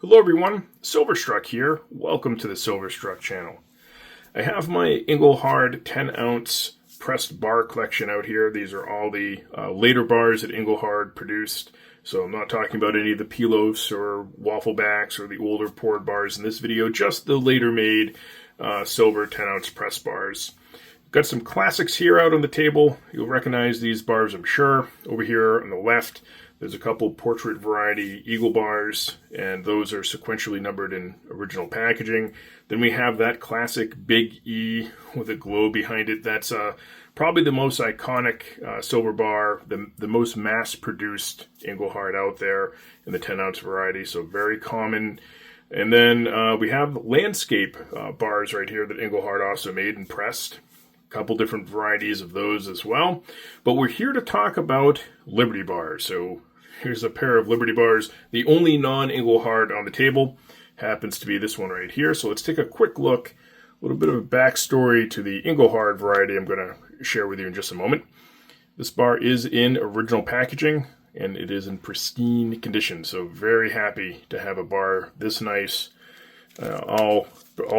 Hello everyone, Silverstruck here. Welcome to the Silverstruck channel. I have my Engelhard 10-ounce pressed bar collection out here. These are all the later bars that Engelhard produced. So I'm not talking about any of the Pilofs or Wafflebacks or the older poured bars in this video, just the later made silver 10-ounce press bars. Got some classics here out on the table. You'll recognize these bars, I'm sure. Over here on the left, there's a couple portrait variety Eagle bars, and those are sequentially numbered in original packaging. Then we have that classic Big E with a glow behind it. That's probably the most iconic silver bar, the most mass-produced Engelhard out there in the 10-ounce variety, so very common. And then we have landscape bars right here that Engelhard also made and pressed. A couple different varieties of those as well. But we're here to talk about Liberty bars. So here's a pair of Liberty bars. The only non-Engelhard on the table happens to be this one right here. So let's take a quick look, a little bit of a backstory to the Engelhard variety I'm going to share with you in just a moment. This bar is in original packaging and it is in pristine condition. So very happy to have a bar this nice, all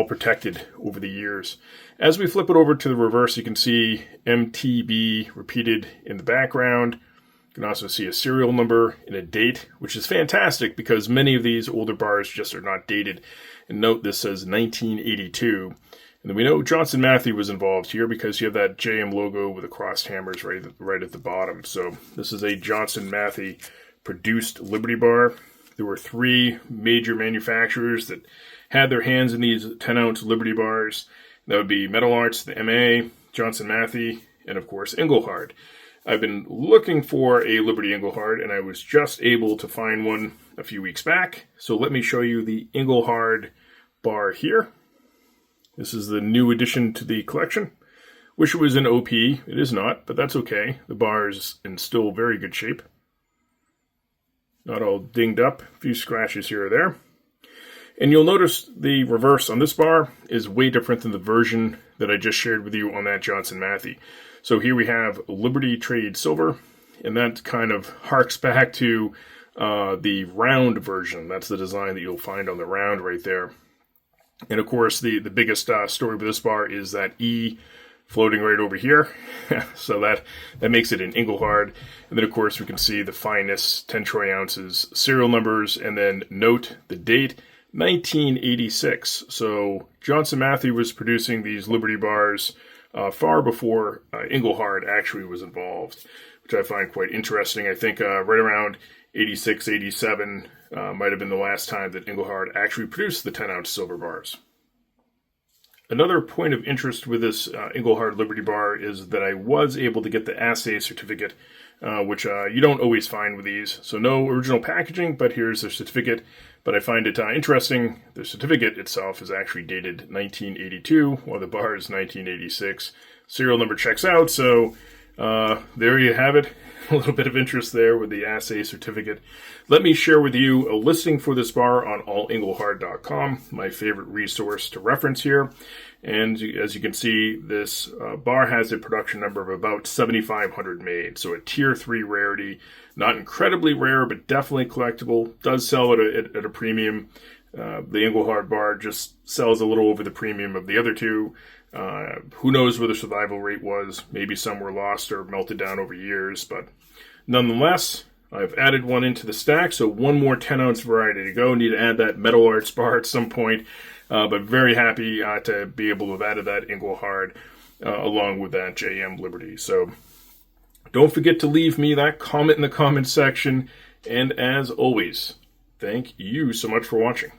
protected over the years. As we flip it over to the reverse, you can see MTB repeated in the background. You can also see a serial number and a date, which is fantastic because many of these older bars just are not dated. And note this says 1982. And then we know Johnson Matthey was involved here because you have that JM logo with the crossed hammers right at the bottom. So this is a Johnson Matthey produced Liberty bar. There were three major manufacturers that had their hands in these 10-ounce Liberty bars. That would be Metal Arts, the MA, Johnson Matthey, and of course Engelhard. I've been looking for a Liberty Engelhard, and I was just able to find one a few weeks back. So let me show you the Engelhard bar here. This is the new addition to the collection. Wish it was an OP. It is not, but that's okay. The bar is in still very good shape. Not all dinged up. A few scratches here or there. And you'll notice the reverse on this bar is way different than the version that I just shared with you on that Johnson Matthey. So here we have Liberty Trade Silver, and that kind of harks back to the round version. That's the design that you'll find on the round right there. And of course, the biggest story with this bar is that E floating right over here. So that makes it an Engelhard. And then of course we can see the finest 10 troy ounces serial numbers, and then note the date, 1986. So Johnson Matthey was producing these Liberty bars far before Engelhard actually was involved, which I find quite interesting. I think right around 86, 87 might have been the last time that Engelhard actually produced the 10-ounce silver bars. Another point of interest with this Engelhard Liberty bar is that I was able to get the assay certificate, which you don't always find with these. So no original packaging, but here's the certificate. But I find it interesting. The certificate itself is actually dated 1982, while the bar is 1986. Serial number checks out, so there you have it. A little bit of interest there with the assay certificate. Let me share with you a listing for this bar on allengelhard.com, my favorite resource to reference here. And as you can see, this bar has a production number of about 7,500 made, so a tier 3 rarity. Not incredibly rare, but definitely collectible. Does sell at a premium. The Engelhard bar just sells a little over the premium of the other two. Who knows what the survival rate was. Maybe some were lost or melted down over years, but nonetheless, I've added one into the stack, so one more 10-ounce variety to go. Need to add that Metal Arts bar at some point, but very happy to be able to have added that Engelhard along with that JM Liberty. So don't forget to leave me that comment in the comment section, and as always, thank you so much for watching.